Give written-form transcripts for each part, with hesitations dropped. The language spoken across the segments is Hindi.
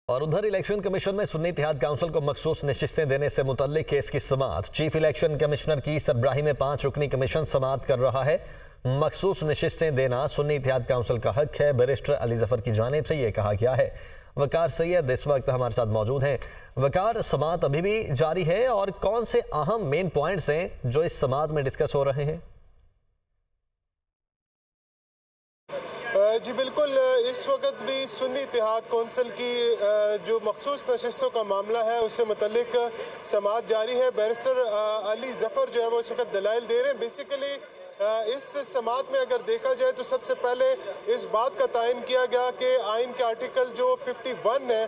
और उधर इलेक्शन कमीशन में सुन्नी इत्तेहाद काउंसिल को मखसूस नशिस्तें देने से मुतल्लिक केस की समाअत। चीफ इलेक्शन कमिश्नर की सरबराही में 5 रुकनी कमीशन समाअत कर रहा है। मखसूस नशिस्तें देना सुन्नी इत्तेहाद काउंसिल का हक है, बैरिस्टर अली जफर की जानिब से यह कहा गया है। वकार सैयद इस वक्त हमारे साथ मौजूद हैं। वकार, समाअत अभी भी जारी है और कौन से अहम मेन पॉइंट्स हैं जो इस समाअत में डिस्कस हो रहे हैं? जी बिल्कुल, इस वक्त भी सुन्नी इत्तेहाद कौंसिल की जो मखसूस नशिस्तों का मामला है उससे मुतल्लिक समाअत जारी है। बैरिस्टर अली जफर जो है वो इस वक्त दलाइल दे रहे हैं। बेसिकली इस समाअत में अगर देखा जाए तो सबसे पहले इस बात का तयन किया गया कि आइन के आर्टिकल जो 51 है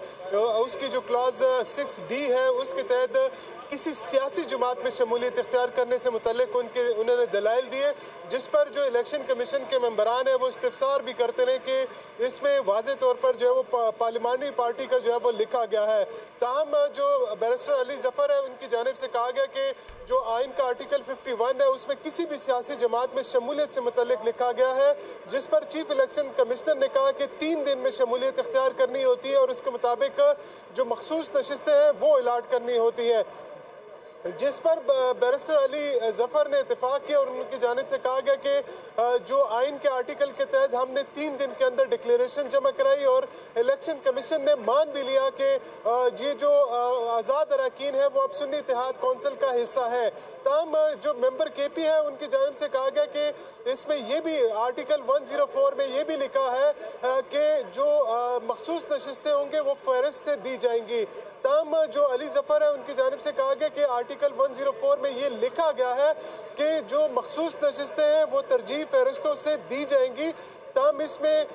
उसकी जो क्लॉज 6D है उसके तहत किसी सियासी जमात में शमूलियत इख्तियार करने से मुतल्लिक उन्होंने दलाइल दिए, जिस पर जो इलेक्शन कमीशन के मेंबरान हैं वो इस्तिफसार भी करते रहे कि इसमें वाज़े तौर पर जो है वो पार्लिमानी पार्टी का जो है वो लिखा गया है। ताहम जो बैरिस्टर अली जफर है उनकी जानिब से कहा गया कि जो आइन का आर्टिकल 51 है उसमें किसी भी सियासी जमात में शमूलियत से मुतल्लिक लिखा गया है, जिस पर चीफ इलेक्शन कमिश्नर ने कहा कि 3 दिन में शमूलियत इख्तियार करनी होती है और उसके मुताबिक जो मखसूस नशिस्तें हैं वो अलाट करनी होती है, जिस पर बैरिस्टर अली जफर ने इत्तेफाक किया और उनकी जानिब से कहा गया कि जो आइन के आर्टिकल के तहत हमने 3 दिन के अंदर डिक्लेरेशन जमा कराई और इलेक्शन कमीशन ने मान भी लिया कि ये जो आज़ाद अरकान है वो अब सुन्नी इत्तेहाद कौंसिल का हिस्सा है। तमाम जो मेंबर KP है उनकी जानिब से कहा गया कि इसमें ये भी आर्टिकल 104 में ये भी लिखा है कि जो मखसूस नशिस्तें होंगे वो फहरिस्त से दी जाएंगी। तमाम जो अली जफर है उनकी जानिब से कहा गया कि आर्टिकल 104 में ये लिखा गया है कि जो मखसूस नशिस्तें हैं वो तरजीह फहरिस्तों से दी जाएंगी। तमाम इसमें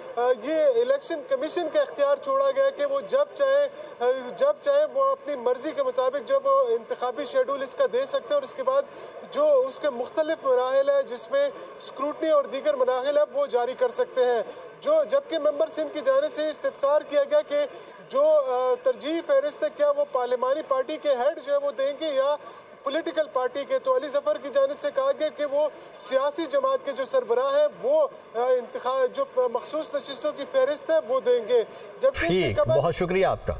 ये इलेक्शन कमीशन का इख्तियार छोड़ा गया कि वो जब चाहे वो अपनी मर्जी के मुताबिक जब वो इंतखाबी शेड्यूल इसका दे सकते हैं और इसके बाद जो उसके मुख्तलिफ मराहिल है जिसमें स्क्रूटनी और दीगर मराहिल है वो जारी कर सकते हैं। जो जबकि मेंबर सिंध की जानिब से इस्तिफसार किया गया कि जो तरजीह फहरिस्त है क्या वो पार्लिमानी पार्टी के हेड जो है वो देंगे या पॉलिटिकल पार्टी के। तो अली जफर की जानिब से कहा गया कि वो सियासी जमात के जो सरबराह है वो जो मखसूस नशिस्तों की फहरिस्त है वो देंगे। जबकि बहुत शुक्रिया आपका।